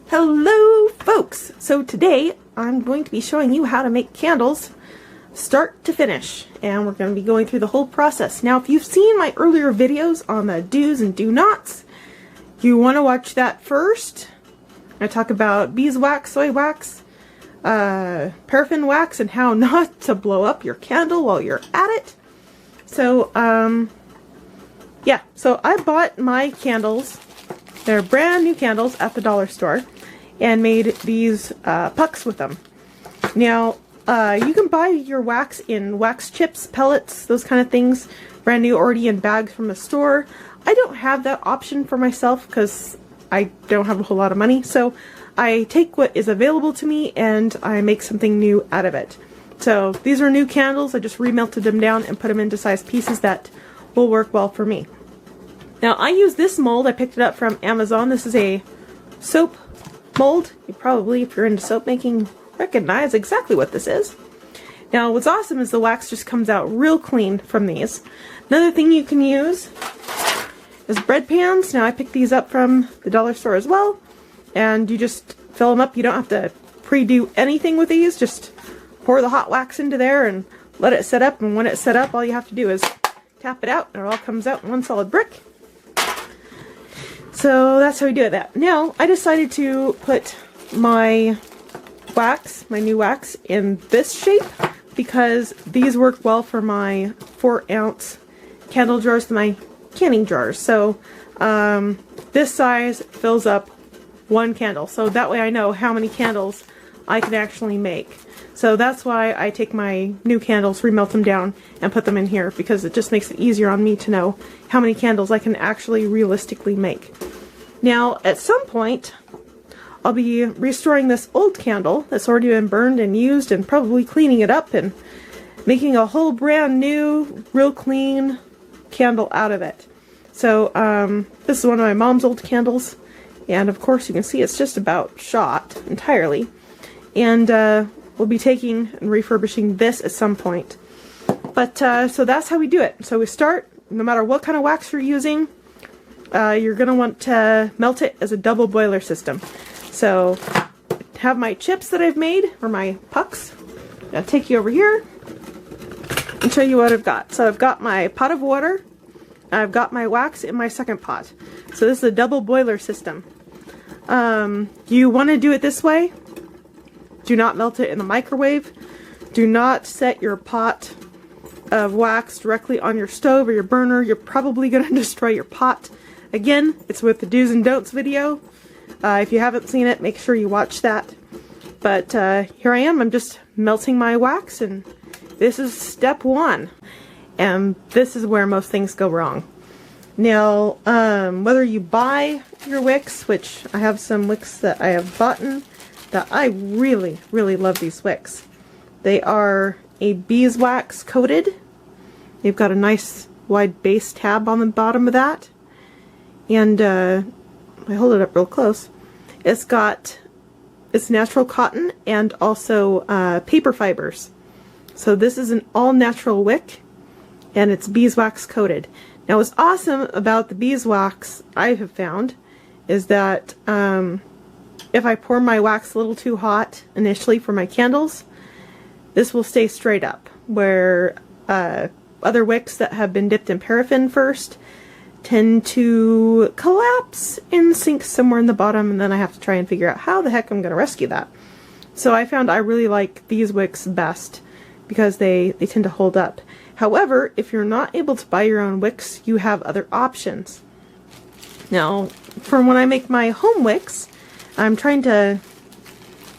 Hello folks! So today I'm going to be showing you how to make candles start to finish, and we're going to be going through the whole process. Now if you've seen my earlier videos on the do's and do nots, you want to watch that first. I talk about beeswax, soy wax, paraffin wax, and how not to blow up your candle while you're at it. So yeah, so I bought my candles. They're brand new candles at the dollar store, and made these pucks with them. Now, you can buy your wax in wax chips, pellets, those kind of things, brand new already in bags from the store. I don't have that option for myself because I don't have a whole lot of money, so I take what is available to me and I make something new out of it. So these are new candles. I just remelted them down and put them into size pieces that will work well for me. Now I use this mold. I picked it up from Amazon. This is a soap mold. You probably, if you're into soap making, recognize exactly what this is. Now what's awesome is the wax just comes out real clean from these. Another thing you can use is bread pans. Now I picked these up from the dollar store as well, and you just fill them up. You don't have to pre-do anything with these. Just pour the hot wax into there and let it set up, and when it's set up all you have to do is tap it out and it all comes out in one solid brick. So that's how we do it. Now I decided to put my wax, my new wax, in this shape because these work well for my 4-ounce candle jars, my canning jars. So this size fills up one candle, so that way I know how many candles I can actually make. So that's why I take my new candles, remelt them down, and put them in here, because it just makes it easier on me to know how many candles I can actually realistically make. Now at some point I'll be restoring this old candle that's already been burned and used, and probably cleaning it up and making a whole brand new, real clean candle out of it. So this is one of my mom's old candles, and of course you can see it's just about shot entirely. And we'll be taking and refurbishing this at some point. But so that's how we do it. So we start, no matter what kind of wax you're using, you're going to want to melt it as a double boiler system. So have my chips that I've made, or my pucks. I'll take you over here and show you what I've got. So I've got my pot of water, I've got my wax in my second pot. So this is a double boiler system. You want to do it this way. Do not melt it in the microwave. Do not set your pot of wax directly on your stove or your burner. You're probably going to destroy your pot. Again, it's with the do's and don'ts video. If you haven't seen it, make sure you watch that. But here I am. I'm just melting my wax, and this is step one. And this is where most things go wrong. Now, whether you buy your wicks, which I have some wicks that I have bought, that I really, really love these wicks. They are a beeswax coated. They've got a nice wide base tab on the bottom of that. And I hold it up real close. It's natural cotton and also paper fibers. So this is an all natural wick, and it's beeswax coated. Now what's awesome about the beeswax I have found is that if I pour my wax a little too hot initially for my candles, this will stay straight up, where other wicks that have been dipped in paraffin first tend to collapse and sink somewhere in the bottom, and then I have to try and figure out how the heck I'm going to rescue that. So I found I really like these wicks best because they tend to hold up. However, if you're not able to buy your own wicks, you have other options. Now, for when I make my home wicks, I'm trying to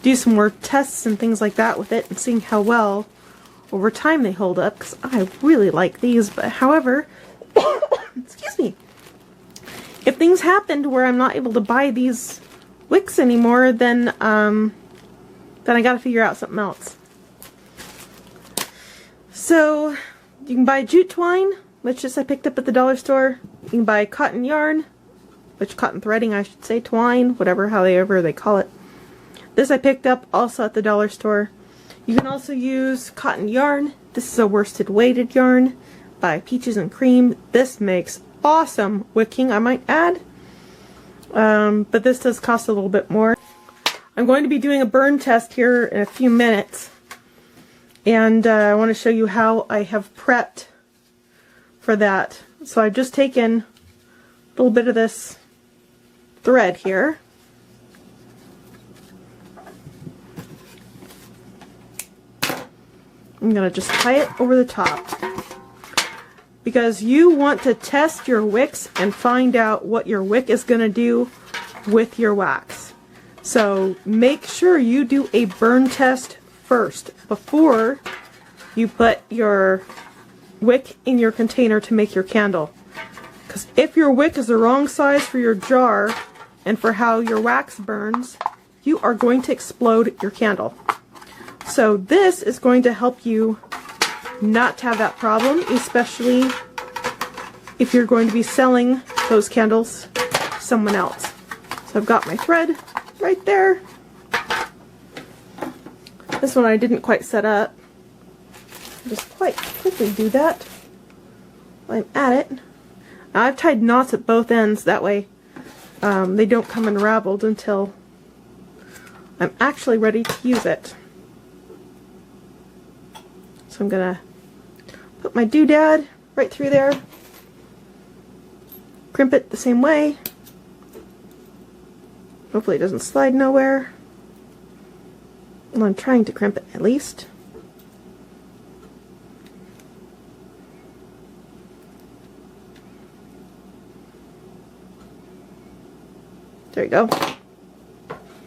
do some more tests and things like that with it, and seeing how well over time they hold up, because I really like these. But however, excuse me, if things happen where I'm not able to buy these wicks anymore, then I gotta figure out something else. So you can buy jute twine, which I picked up at the dollar store. You can buy cotton yarn, which cotton threading I should say, twine, however they call it. This I picked up also at the dollar store. You can also use cotton yarn. This is a worsted weighted yarn by Peaches and Cream. This makes awesome wicking, I might add. But this does cost a little bit more. I'm going to be doing a burn test here in a few minutes, and I want to show you how I have prepped for that. So I've just taken a little bit of this thread here. I'm going to just tie it over the top, because you want to test your wicks and find out what your wick is going to do with your wax. So make sure you do a burn test first before you put your wick in your container to make your candle. Because if your wick is the wrong size for your jar and for how your wax burns, you are going to explode your candle. So this is going to help you not to have that problem, especially if you're going to be selling those candles to someone else. So I've got my thread right there. This one I didn't quite set up. Just quite quickly do that while I'm at it. Now, I've tied knots at both ends, that way they don't come unraveled until I'm actually ready to use it. So I'm gonna put my doodad right through there, crimp it the same way. Hopefully it doesn't slide nowhere. Well, I'm trying to crimp it at least. There you go.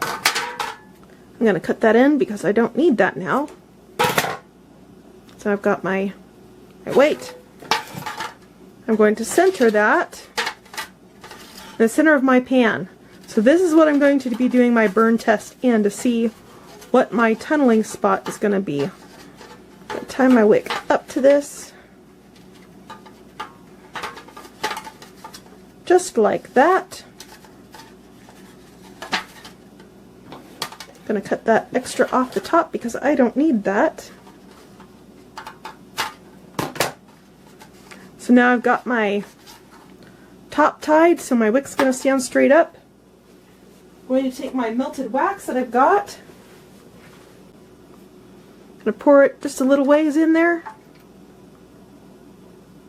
I'm going to cut that in because I don't need that now. So I've got my weight. I'm going to center that in the center of my pan. So this is what I'm going to be doing my burn test in to see what my tunneling spot is going to be. I'm going to tie my wick up to this. Just like that. I'm going to cut that extra off the top because I don't need that. So now I've got my top tied, so my wick's going to stand straight up. I'm going to take my melted wax that I've got. I'm going to pour it just a little ways in there.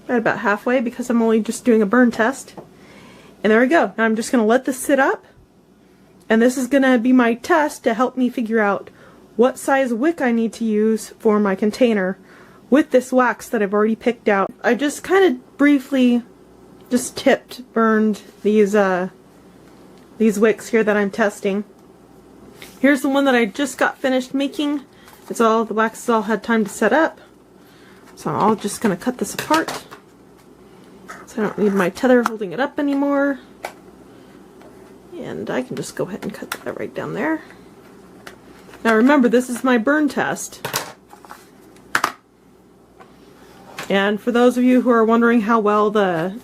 Right about halfway because I'm only just doing a burn test. And there we go. Now I'm just going to let this sit up. And this is going to be my test to help me figure out what size wick I need to use for my container with this wax that I've already picked out. I just kind of briefly just burned these wicks here that I'm testing. Here's the one that I just got finished making. The wax has all had time to set up. So I'm just going to cut this apart. So I don't need my tether holding it up anymore. And I can just go ahead and cut that right down there. Now remember, this is my burn test. And for those of you who are wondering how well the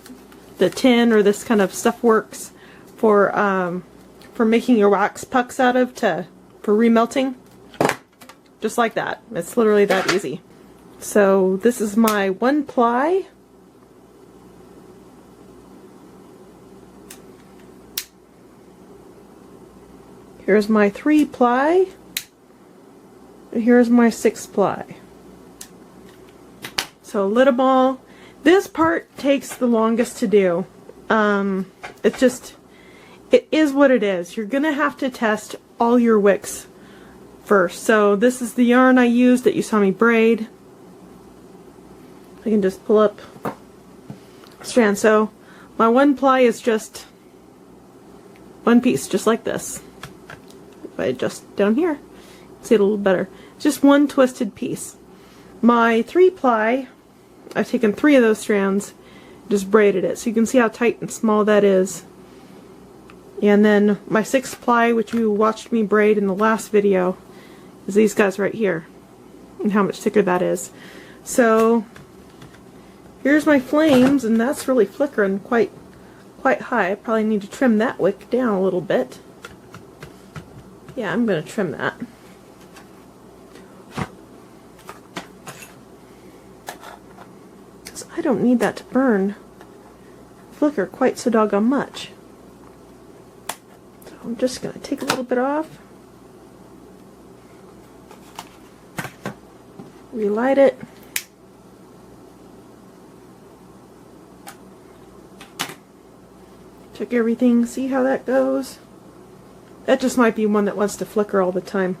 tin or this kind of stuff works for making your wax pucks out of for remelting, just like that. It's literally that easy. So this is my 1-ply. Here's my 3-ply. And here's my 6-ply. So lit them all. This part takes the longest to do. It is what it is. You're gonna have to test all your wicks first. So this is the yarn I used that you saw me braid. I can just pull up a strand. So my 1-ply is just one piece, just like this. If I adjust down here, see it a little better. It's just one twisted piece. My 3-ply, I've taken 3 of those strands, just braided it, so you can see how tight and small that is. And then my 6-ply, which you watched me braid in the last video, is these guys right here, and how much thicker that is. So here's my flames, and that's really flickering quite high. I probably need to trim that wick down a little bit. Yeah, I'm going to trim that. I don't need that to burn flicker quite so doggone much. So I'm just going to take a little bit off. relight it. Check everything, see how that goes. That just might be one that wants to flicker all the time.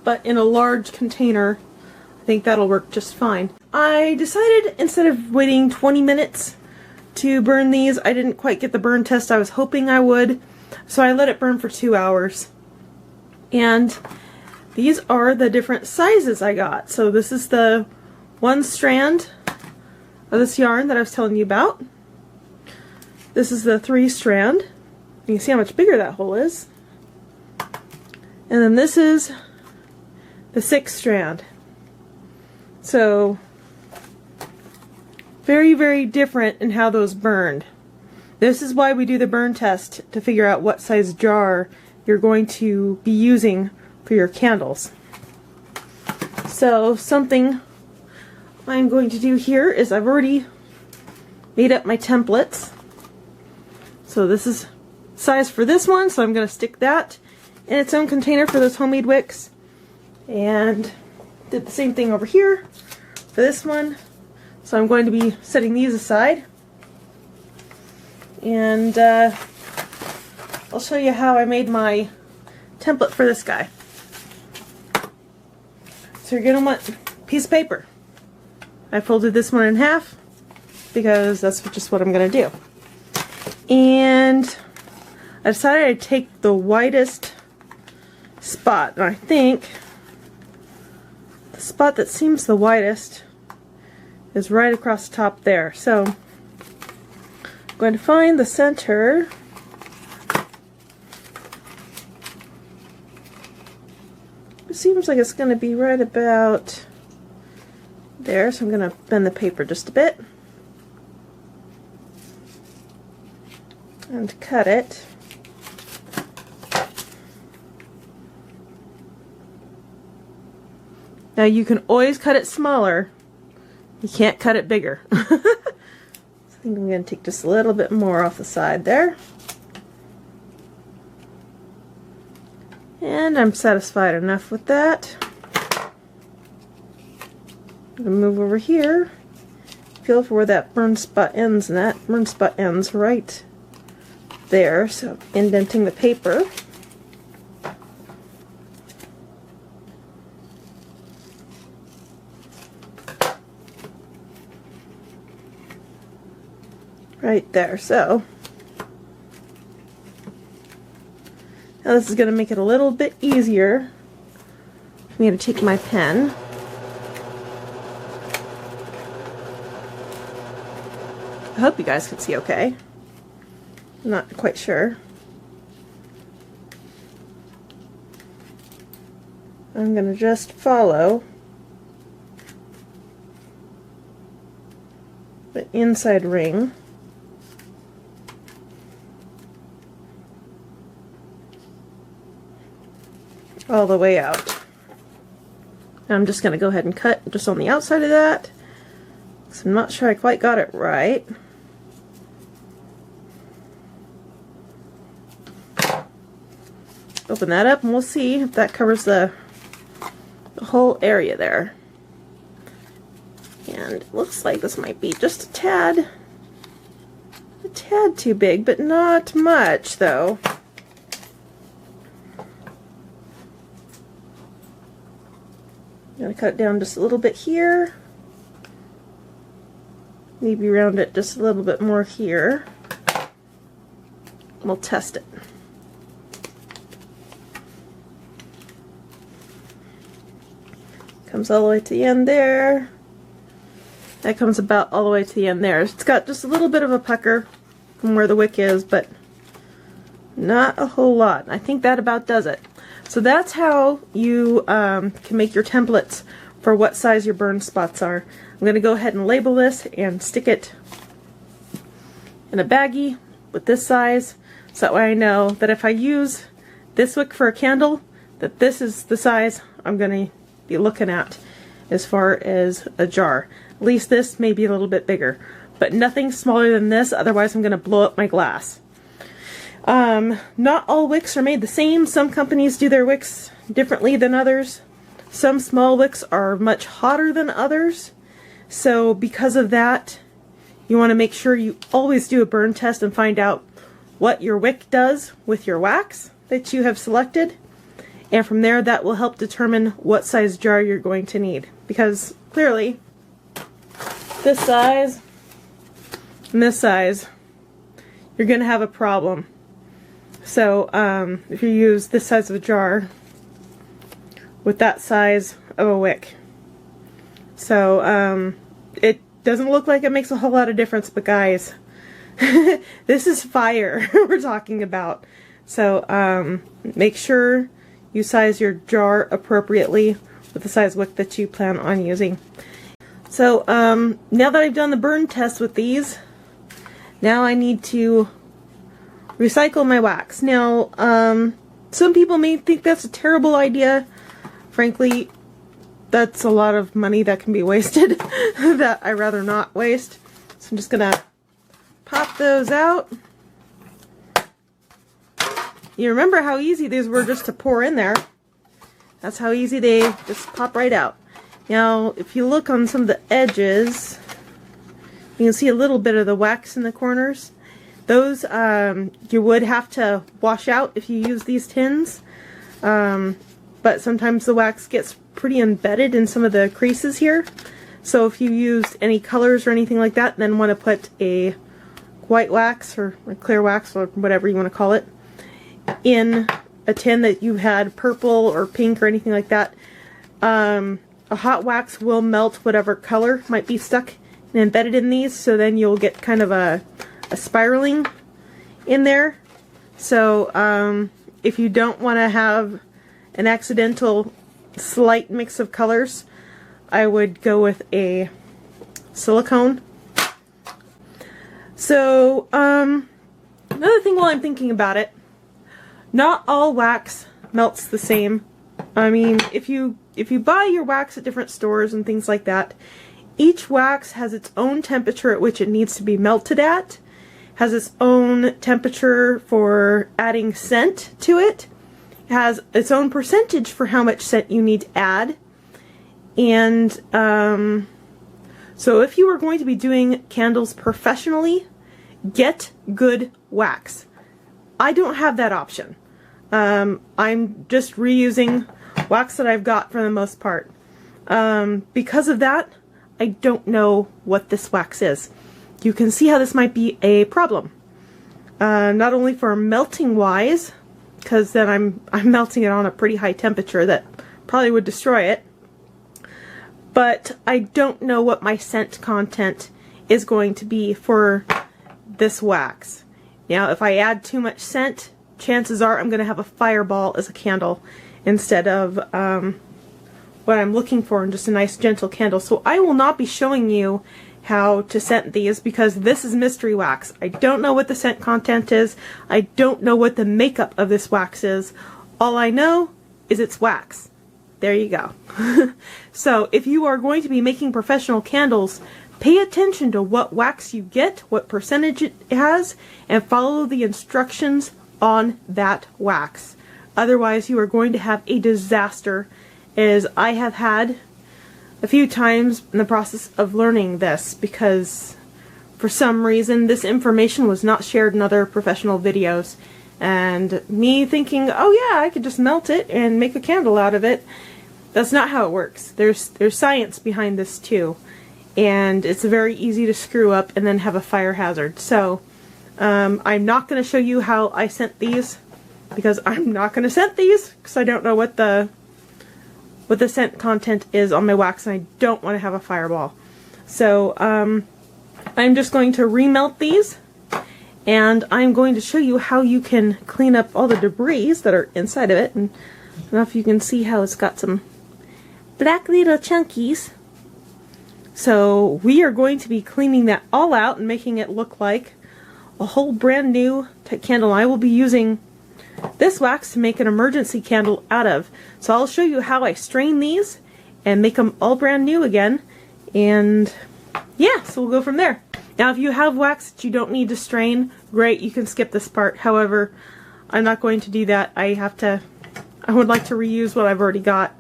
But in a large container, I think that'll work just fine. I decided instead of waiting 20 minutes to burn these, I didn't quite get the burn test I was hoping I would, so I let it burn for 2 hours. And these are the different sizes I got. So this is the 1 strand of this yarn that I was telling you about. This is the 3 strand. You can see how much bigger that hole is. And then this is the 6 strand. So very, very different in how those burned. This is why we do the burn test, to figure out what size jar you're going to be using for your candles. So something I'm going to do here is I've already made up my templates. So this is size for this one, so I'm going to stick that in its own container for those homemade wicks. And did the same thing over here for this one. So I'm going to be setting these aside. And I'll show you how I made my template for this guy. So you're going to want a piece of paper. I folded this one in half because that's just what I'm going to do. And I decided I'd take the widest spot, and I think the spot that seems the widest is right across the top there. So I'm going to find the center. It seems like it's going to be right about there, so I'm going to bend the paper just a bit and cut it. Now you can always cut it smaller. You can't cut it bigger. I think I'm going to take just a little bit more off the side there. And I'm satisfied enough with that. I'm going to move over here. Feel for where that burn spot ends, and that burn spot ends right there. So indenting the paper. Right there. So now this is going to make it a little bit easier for me to take my pen. I hope you guys can see okay. I'm not quite sure. I'm going to just follow the inside ring. All the way out. Now I'm just going to go ahead and cut just on the outside of that, because I'm not sure I quite got it right. Open that up and we'll see if that covers the whole area there. And it looks like this might be just a tad too big, but not much though. I'm going to cut it down just a little bit here. Maybe round it just a little bit more here. We'll test it. Comes all the way to the end there. That comes about all the way to the end there. It's got just a little bit of a pucker from where the wick is, but not a whole lot. I think that about does it. So that's how you can make your templates for what size your burn spots are. I'm going to go ahead and label this and stick it in a baggie with this size, so that way I know that if I use this wick for a candle, that this is the size I'm going to be looking at as far as a jar. At least this may be a little bit bigger, but nothing smaller than this, otherwise I'm going to blow up my glass. Not all wicks are made the same. Some companies do their wicks differently than others. Some small wicks are much hotter than others, so because of that, you want to make sure you always do a burn test and find out what your wick does with your wax that you have selected. And from there, that will help determine what size jar you're going to need. Because clearly, this size and this size, you're going to have a problem. So if you use this size of a jar with that size of a wick. So it doesn't look like it makes a whole lot of difference, but guys, this is fire we're talking about. So make sure you size your jar appropriately with the size wick that you plan on using. So now that I've done the burn test with these, now I need to recycle my wax. Now some people may think that's a terrible idea. Frankly, that's a lot of money that can be wasted that I'd rather not waste. So I'm just gonna pop those out. You remember how easy these were just to pour in there. That's how easy they just pop right out. Now, if you look on some of the edges, you can see a little bit of the wax in the corners. Those you would have to wash out if you use these tins. But sometimes the wax gets pretty embedded in some of the creases here. So if you used any colors or anything like that, then want to put a white wax or a clear wax or whatever you want to call it in a tin that you had purple or pink or anything like that, a hot wax will melt whatever color might be stuck and embedded in these, so then you'll get kind of a spiraling in there. So if you don't want to have an accidental slight mix of colors, I would go with a silicone. So another thing while I'm thinking about it, not all wax melts the same. I mean, if you buy your wax at different stores and things like that, each wax has its own temperature at which it needs to be melted at, has its own temperature for adding scent to it, has its own percentage for how much scent you need to add. And so if you are going to be doing candles professionally, get good wax. I don't have that option. I'm just reusing wax that I've got for the most part. Because of that, I don't know what this wax is. You can see how this might be a problem. Not only for melting wise, because then I'm melting it on a pretty high temperature that probably would destroy it, but I don't know what my scent content is going to be for this wax. Now, if I add too much scent, chances are I'm going to have a fireball as a candle instead of what I'm looking for in just a nice gentle candle. So I will not be showing you how to scent these because this is mystery wax. I don't know what the scent content is. I don't know what the makeup of this wax is. All I know is it's wax. There you go. So if you are going to be making professional candles, pay attention to what wax you get, what percentage it has, and follow the instructions on that wax. Otherwise, you are going to have a disaster, as I have had a few times in the process of learning this, because for some reason this information was not shared in other professional videos, and me thinking, oh yeah, I could just melt it and make a candle out of it. That's not how it works. There's science behind this too, and it's very easy to screw up and then have a fire hazard. So I'm not going to show you how I scent these, because I'm not going to scent these because I don't know what the scent content is on my wax, and I don't want to have a fireball. So I'm just going to remelt these, and I'm going to show you how you can clean up all the debris that are inside of it. And I don't know if you can see how it's got some black little chunkies. So we are going to be cleaning that all out and making it look like a whole brand new type candle. I will be using this wax to make an emergency candle out of. So I'll show you how I strain these and make them all brand new again. And yeah, so we'll go from there. Now if you have wax that you don't need to strain, great, you can skip this part. However, I'm not going to do that. I would like to reuse what I've already got.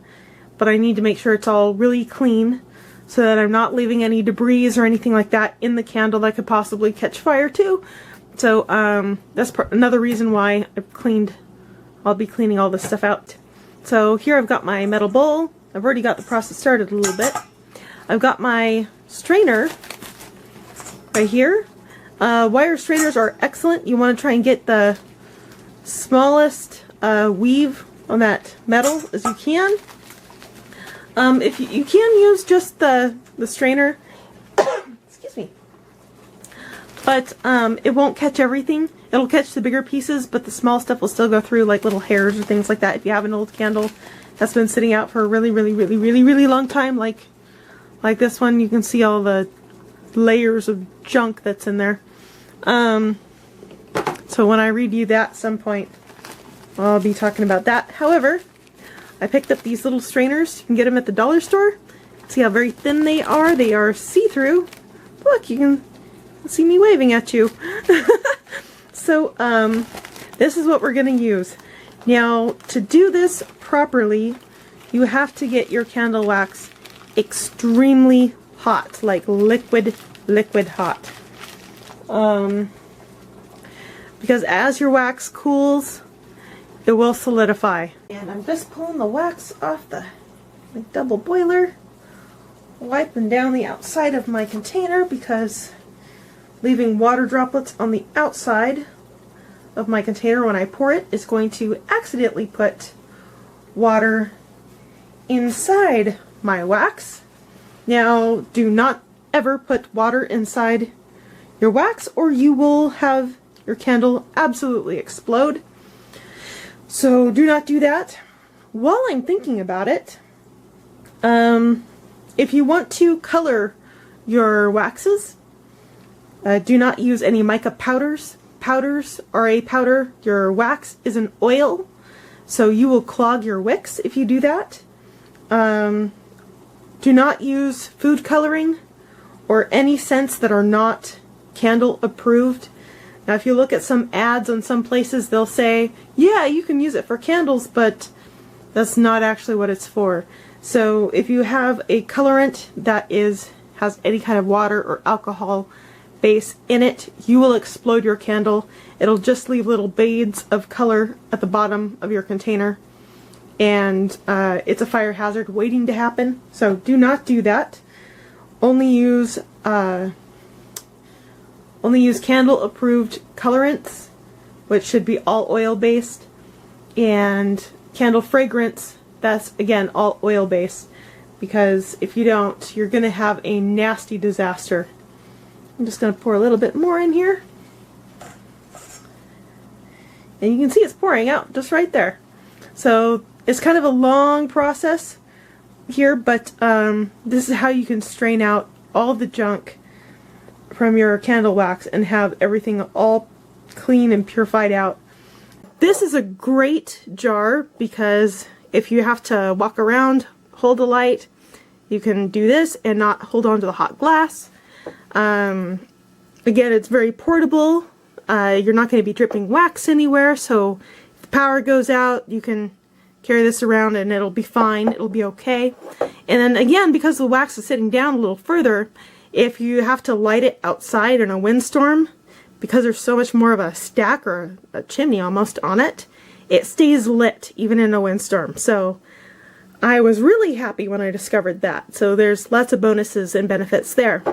but I need to make sure it's all really clean so that I'm not leaving any debris or anything like that in the candle that could possibly catch fire too. So that's another reason why I'll be cleaning all this stuff out. So here I've got my metal bowl. I've already got the process started a little bit. I've got my strainer right here. Wire strainers are excellent. You want to try and get the smallest weave on that metal as you can. If you can use just the strainer, excuse me, but it won't catch everything. It'll catch the bigger pieces, but the small stuff will still go through, like little hairs or things like that. If you have an old candle that's been sitting out for a really long time, like this one, you can see all the layers of junk that's in there. So when I review that at some point, I'll be talking about that. However, I picked up these little strainers. You can get them at the dollar store. See how very thin they are? They are see-through. Look, you can see me waving at you. So, this is what we're going to use. Now, to do this properly, you have to get your candle wax extremely hot, like liquid hot. Because as your wax cools, it will solidify. And I'm just pulling the wax off the double boiler, wiping down the outside of my container because leaving water droplets on the outside of my container when I pour it is going to accidentally put water inside my wax. Now, do not ever put water inside your wax or you will have your candle absolutely explode. So do not do that. While I'm thinking about it, if you want to color your waxes, do not use any mica powders. Powders are a powder. Your wax is an oil, so you will clog your wicks if you do that. Do not use food coloring or any scents that are not candle approved. Now if you look at some ads on some places, they'll say, yeah, you can use it for candles, but that's not actually what it's for. So if you have a colorant that has any kind of water or alcohol base in it, you will explode your candle. It'll just leave little beads of color at the bottom of your container, and it's a fire hazard waiting to happen. So do not do that. Only use candle approved colorants, which should be all oil based, and candle fragrance, that's again all oil based, because if you don't, you're gonna have a nasty disaster. I'm just gonna pour a little bit more in here, and you can see it's pouring out just right there. So it's kind of a long process here, but this is how you can strain out all the junk from your candle wax and have everything all clean and purified out. This is a great jar because if you have to walk around, hold the light, you can do this and not hold on to the hot glass. Again, it's very portable. You're not going to be dripping wax anywhere, so if the power goes out, you can carry this around and it'll be fine. It'll be okay. And then again, because the wax is sitting down a little further, if you have to light it outside in a windstorm, because there's so much more of a stack or a chimney almost on it, it stays lit even in a windstorm. So I was really happy when I discovered that. So there's lots of bonuses and benefits there.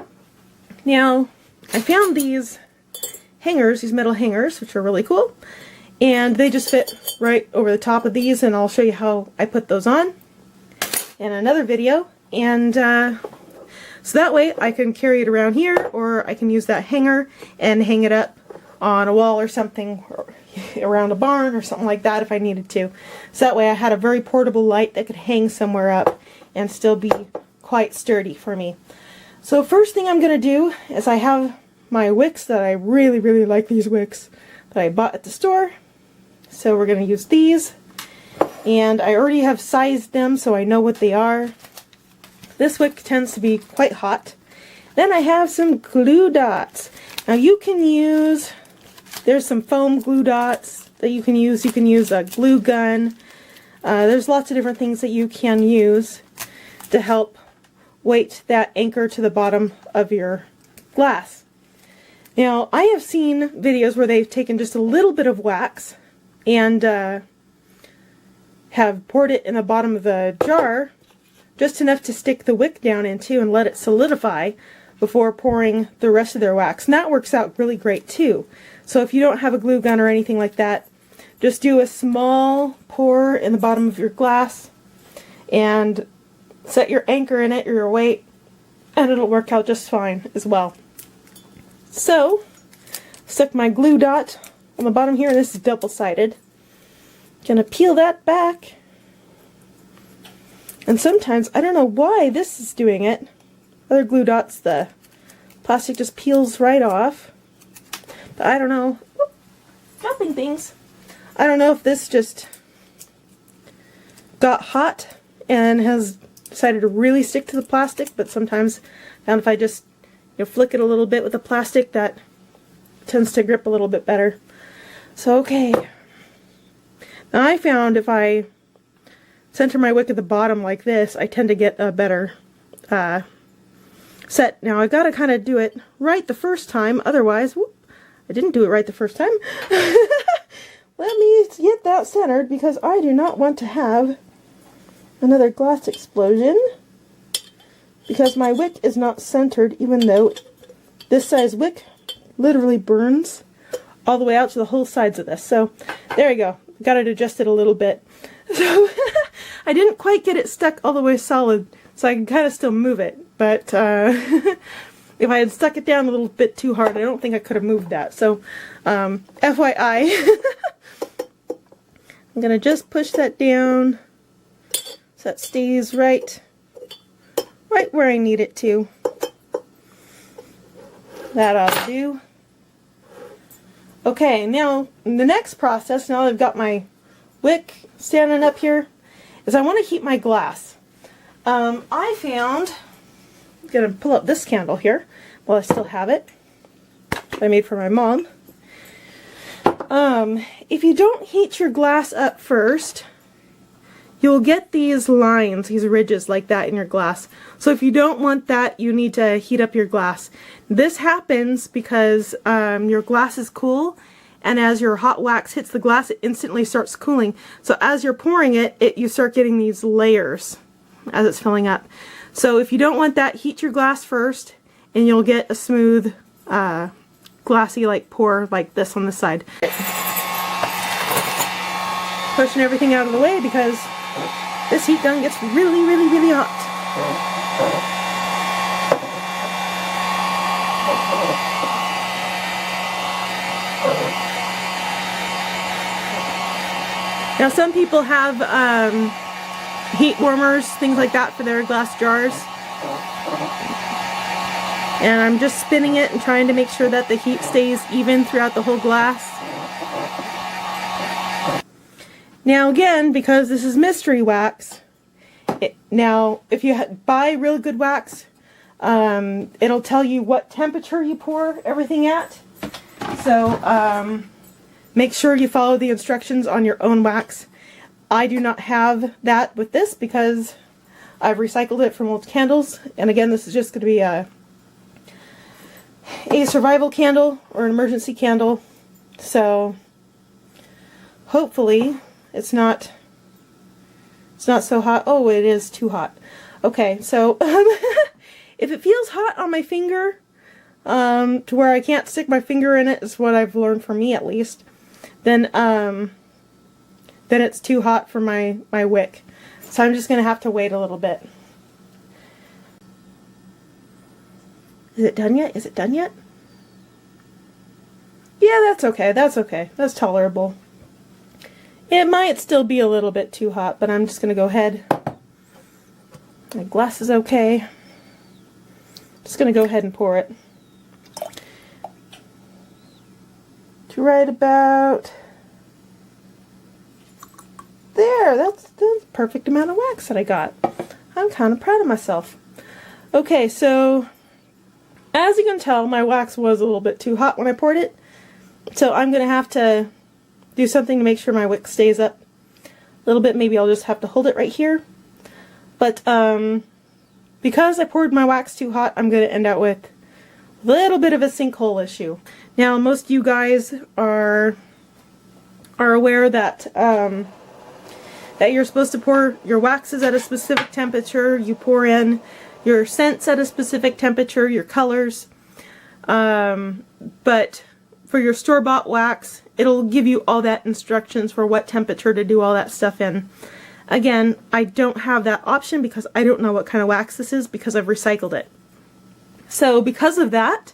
Now, I found these hangers, these metal hangers, which are really cool, and they just fit right over the top of these, and I'll show you how I put those on in another video. And so that way I can carry it around here, or I can use that hanger and hang it up on a wall or something, or around a barn or something like that if I needed to. So that way I had a very portable light that could hang somewhere up and still be quite sturdy for me. So first thing I'm going to do is I have my wicks that I really like, these wicks that I bought at the store. So we're going to use these, and I already have sized them so I know what they are. This wick tends to be quite hot. Then I have some glue dots. Now you can use, there's some foam glue dots that you can use. You can use a glue gun. There's lots of different things that you can use to help weight that anchor to the bottom of your glass. Now, I have seen videos where they've taken just a little bit of wax and have poured it in the bottom of the jar, just enough to stick the wick down into and let it solidify before pouring the rest of their wax. And that works out really great too. So if you don't have a glue gun or anything like that, just do a small pour in the bottom of your glass and set your anchor in it or your weight, and it'll work out just fine as well. So, stuck my glue dot on the bottom here. This is double-sided. Gonna peel that back. And sometimes, I don't know why this is doing it. Other glue dots, the plastic just peels right off. But I don't know. Whoop, dropping things. I don't know if this just got hot and has decided to really stick to the plastic, but sometimes I found if I just flick it a little bit with the plastic, that tends to grip a little bit better. So okay. Now I found if I center my wick at the bottom like this, I tend to get a better set. Now I gotta kind of do it right the first time, otherwise, whoop, I didn't do it right the first time. Let me get that centered because I do not want to have another glass explosion because my wick is not centered, even though this size wick literally burns all the way out to the whole sides of this. So there you go. Got it adjusted a little bit. So I didn't quite get it stuck all the way solid, so I can kind of still move it. But if I had stuck it down a little bit too hard, I don't think I could have moved that. So FYI. I'm going to just push that down so that stays right where I need it to. That ought to do. Okay, now the next process, now I've got my wick standing up here, is I want to heat my glass. I found, I'm going to pull up this candle here while I still have it. I made for my mom. If you don't heat your glass up first, you'll get these lines, these ridges like that in your glass. So if you don't want that, you need to heat up your glass. This happens because your glass is cool, and as your hot wax hits the glass, it instantly starts cooling. So as you're pouring it, you start getting these layers as it's filling up. So if you don't want that, heat your glass first, and you'll get a smooth, glassy like pour like this on the side. Pushing everything out of the way because this heat gun gets really, really, really hot. Now some people have heat warmers, things like that for their glass jars. And I'm just spinning it and trying to make sure that the heat stays even throughout the whole glass. Now again, because this is mystery wax, now if you buy real good wax, it'll tell you what temperature you pour everything at. So make sure you follow the instructions on your own wax. I do not have that with this because I've recycled it from old candles. And again, this is just going to be a survival candle or an emergency candle. So hopefully it's not so hot. Oh, it is too hot. Okay, so if it feels hot on my finger, to where I can't stick my finger in it, is what I've learned for me at least, then it's too hot for my wick. So I'm just going to have to wait a little bit. Is it done yet? Is it done yet? Yeah, that's okay. That's okay. That's tolerable. It might still be a little bit too hot, but I'm just going to go ahead. My glass is okay. Just going to go ahead and pour it. To right about there. That's the perfect amount of wax that I got. I'm kind of proud of myself. Okay, so as you can tell, my wax was a little bit too hot when I poured it. So I'm going to have to do something to make sure my wick stays up. little bit. Maybe I'll just have to hold it right here. But because I poured my wax too hot, I'm going to end up with a little bit of a sinkhole issue. Now, most of you guys are aware that that you're supposed to pour your waxes at a specific temperature. You pour in your scents at a specific temperature, your colors. But for your store-bought wax, it'll give you all that instructions for what temperature to do all that stuff in. Again, I don't have that option because I don't know what kind of wax this is because I've recycled it. So because of that,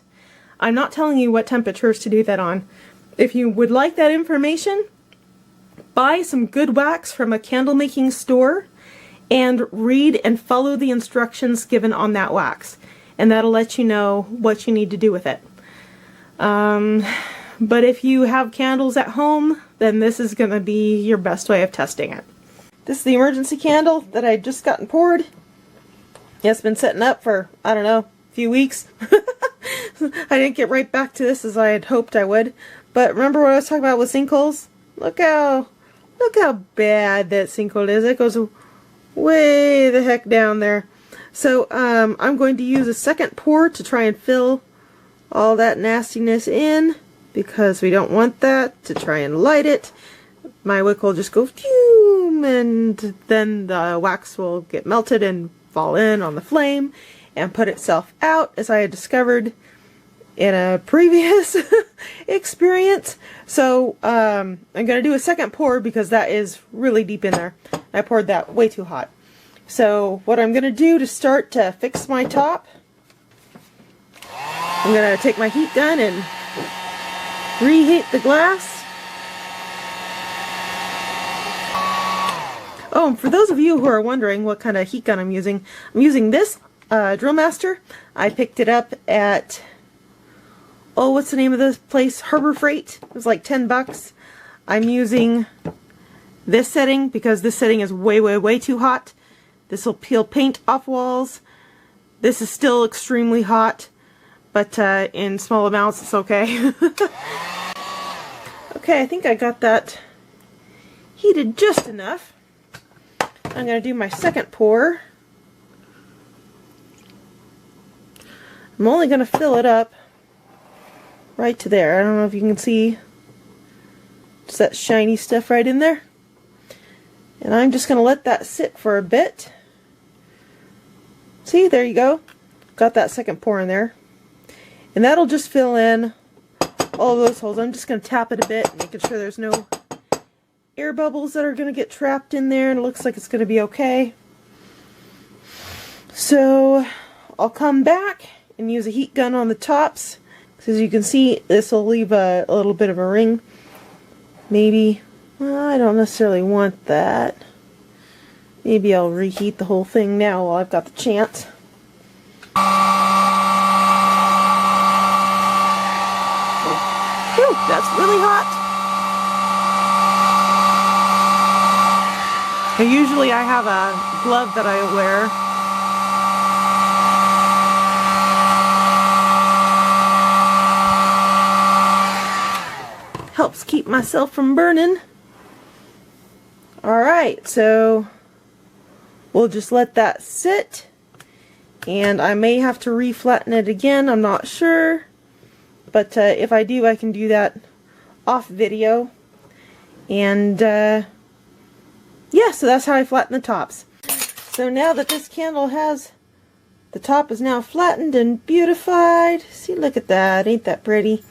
I'm not telling you what temperatures to do that on. If you would like that information, buy some good wax from a candle making store and read and follow the instructions given on that wax. And that'll let you know what you need to do with it. But if you have candles at home, then this is going to be your best way of testing it. This is the emergency candle that I just gotten poured. It's been setting up for, I don't know, a few weeks. I didn't get right back to this as I had hoped I would. But remember what I was talking about with sinkholes? Look how bad that sinkhole is. It goes way the heck down there. So I'm going to use a second pour to try and fill all that nastiness in, because we don't want that, to try and light it. My wick will just go phew, and then the wax will get melted and fall in on the flame and put itself out, as I had discovered in a previous experience. So I'm going to do a second pour because that is really deep in there. I poured that way too hot. So what I'm going to do to start to fix my top, I'm going to take my heat gun and reheat the glass. Oh, and for those of you who are wondering what kind of heat gun I'm using this Drill Master. I picked it up at, oh, what's the name of this place? Harbor Freight. It was like 10 bucks. I'm using this setting because this setting is way too hot. This will peel paint off walls. This is still extremely hot, but in small amounts it's okay. Okay, I think I got that heated just enough. I'm going to do my second pour. I'm only going to fill it up right to there. I don't know if you can see just that shiny stuff right in there. And I'm just going to let that sit for a bit. See, there you go. Got that second pour in there. And that'll just fill in all of those holes. I'm just going to tap it a bit, making sure there's no air bubbles that are going to get trapped in there, and it looks like it's going to be okay. So I'll come back and use a heat gun on the tops. As you can see, this will leave a little bit of a ring. Maybe, well, I don't necessarily want that. Maybe I'll reheat the whole thing now while I've got the chance. Whew, that's really hot. Usually I have a glove that I wear. Helps keep myself from burning. Alright, so we'll just let that sit. And I may have to re-flatten it again, I'm not sure. But if I do, I can do that off video. And yeah, so that's how I flatten the tops. So now that this candle has, the top is now flattened and beautified. See, look at that, ain't that pretty?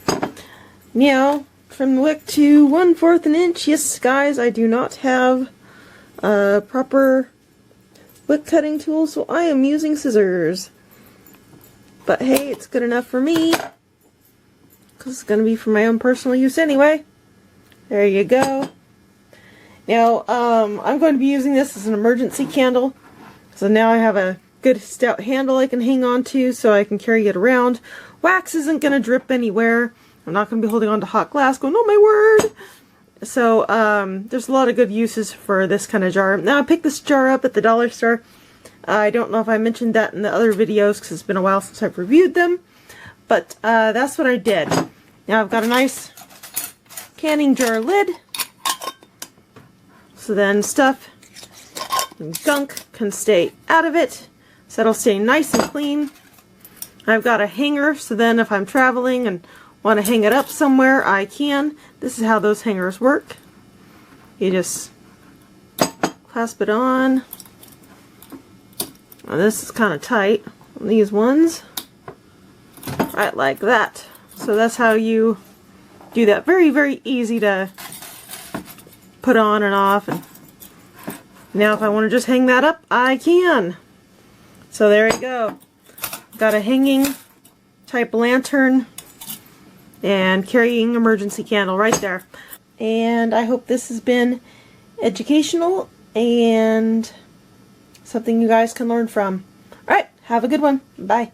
Now, from the wick to 1/4 an inch. Yes, guys, I do not have proper wick cutting tools, so I am using scissors. But hey, it's good enough for me, because it's going to be for my own personal use anyway. There you go. Now, I'm going to be using this as an emergency candle. So now I have a good stout handle I can hang on to so I can carry it around. Wax isn't going to drip anywhere. I'm not going to be holding on to hot glass going, oh my word! So, there's a lot of good uses for this kind of jar. Now, I picked this jar up at the dollar store. I don't know if I mentioned that in the other videos because it's been a while since I've reviewed them. But, that's what I did. Now, I've got a nice canning jar lid. so then stuff and gunk can stay out of it, so it'll stay nice and clean. I've got a hanger, so then if I'm traveling and want to hang it up somewhere, I can. This is how those hangers work. You just clasp it on. Now this is kind of tight on these ones. Right like that. So that's how you do that. Very, very easy to put on and off. And now if I want to just hang that up, I can. So there you go. Got a hanging type lantern and carrying emergency candle right there. And I hope this has been educational and something you guys can learn from. Alright, have a good one. Bye.